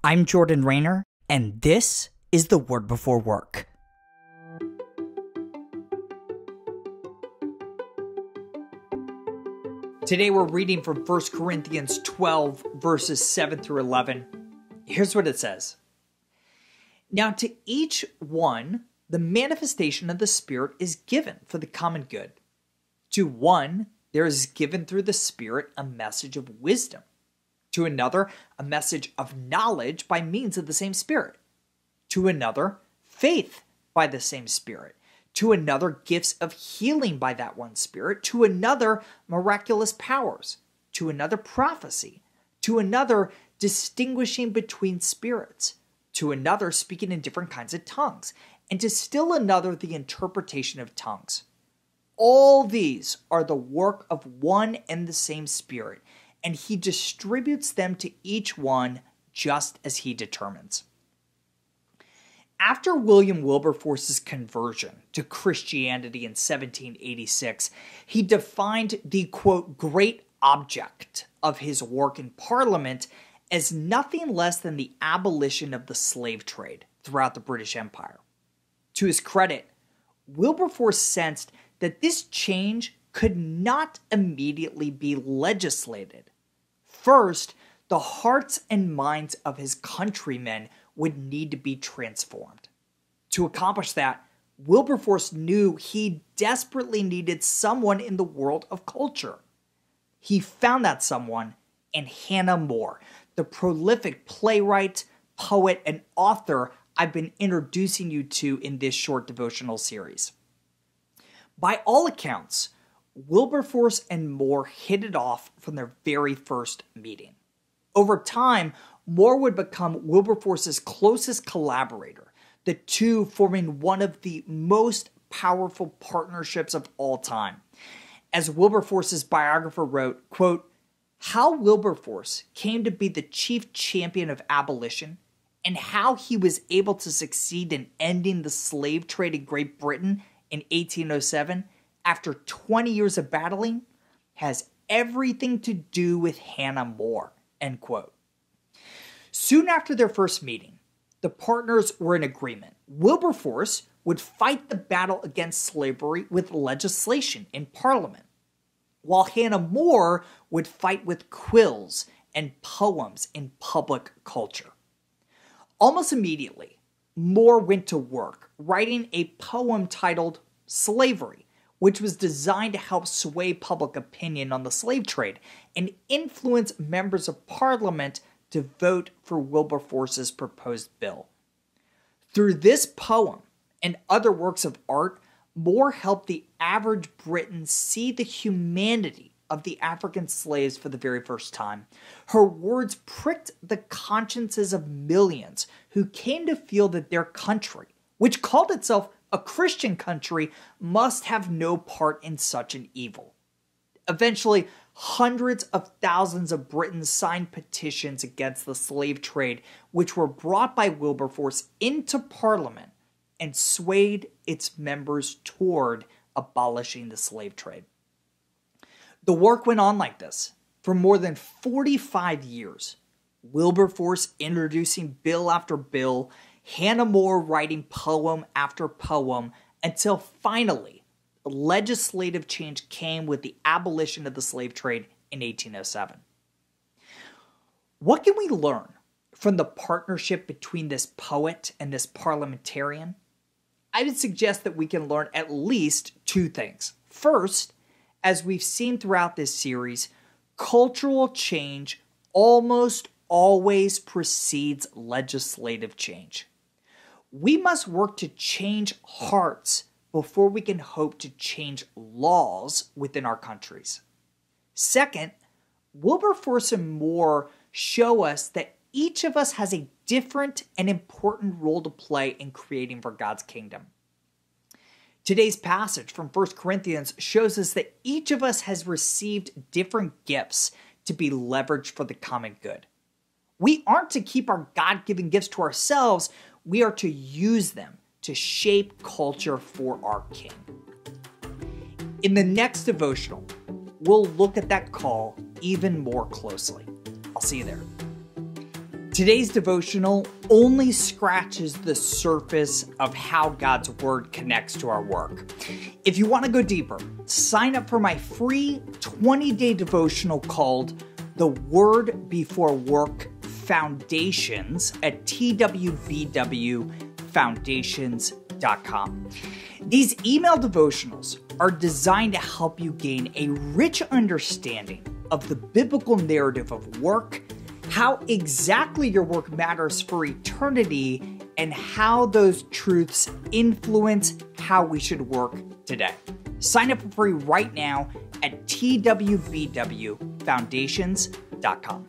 I'm Jordan Rayner, and this is the Word Before Work. Today we're reading from 1 Corinthians 12, verses 7 through 11. Here's what it says. Now to each one, the manifestation of the Spirit is given for the common good. To one, there is given through the Spirit a message of wisdom. To another, a message of knowledge by means of the same Spirit. To another, faith by the same Spirit. To another, gifts of healing by that one Spirit. To another, miraculous powers. To another, prophecy. To another, distinguishing between spirits. To another, speaking in different kinds of tongues. And to still another, the interpretation of tongues. All these are the work of one and the same Spirit, and he distributes them to each one just as he determines. After William Wilberforce's conversion to Christianity in 1786, he defined the, quote, great object of his work in Parliament as nothing less than the abolition of the slave trade throughout the British Empire. To his credit, Wilberforce sensed that this change could not immediately be legislated. First, the hearts and minds of his countrymen would need to be transformed. To accomplish that, Wilberforce knew he desperately needed someone in the world of culture. He found that someone in Hannah More, the prolific playwright, poet, and author I've been introducing you to in this short devotional series. By all accounts, Wilberforce and More hit it off from their very first meeting. Over time, More would become Wilberforce's closest collaborator, the two forming one of the most powerful partnerships of all time. As Wilberforce's biographer wrote, quote, how Wilberforce came to be the chief champion of abolition and how he was able to succeed in ending the slave trade in Great Britain in 1807 after 20 years of battling has everything to do with Hannah More, end quote. Soon after their first meeting, the partners were in agreement. Wilberforce would fight the battle against slavery with legislation in Parliament, while Hannah More would fight with quills and poems in public culture. Almost immediately, More went to work writing a poem titled Slavery, which was designed to help sway public opinion on the slave trade and influence members of Parliament to vote for Wilberforce's proposed bill. Through this poem and other works of art, More helped the average Briton see the humanity of the African slaves for the very first time. Her words pricked the consciences of millions who came to feel that their country, which called itself a Christian country, must have no part in such an evil. Eventually, hundreds of thousands of Britons signed petitions against the slave trade, which were brought by Wilberforce into Parliament and swayed its members toward abolishing the slave trade. The work went on like this for more than 45 years. Wilberforce introducing bill after bill, Hannah More writing poem after poem, until finally legislative change came with the abolition of the slave trade in 1807. What can we learn from the partnership between this poet and this parliamentarian? I would suggest that we can learn at least two things. First, as we've seen throughout this series, cultural change almost always precedes legislative change. We must work to change hearts before we can hope to change laws within our countries. Second, Wilberforce and More show us that each of us has a different and important role to play in creating for God's kingdom. Today's passage from 1 Corinthians shows us that each of us has received different gifts to be leveraged for the common good. We aren't to keep our God-given gifts to ourselves. We are to use them to shape culture for our King. In the next devotional, we'll look at that call even more closely. I'll see you there. Today's devotional only scratches the surface of how God's Word connects to our work. If you want to go deeper, sign up for my free 20-day devotional called The Word Before Work Foundations at twbwfoundations.com. These email devotionals are designed to help you gain a rich understanding of the biblical narrative of work, how exactly your work matters for eternity, and how those truths influence how we should work today. Sign up for free right now at twbwfoundations.com.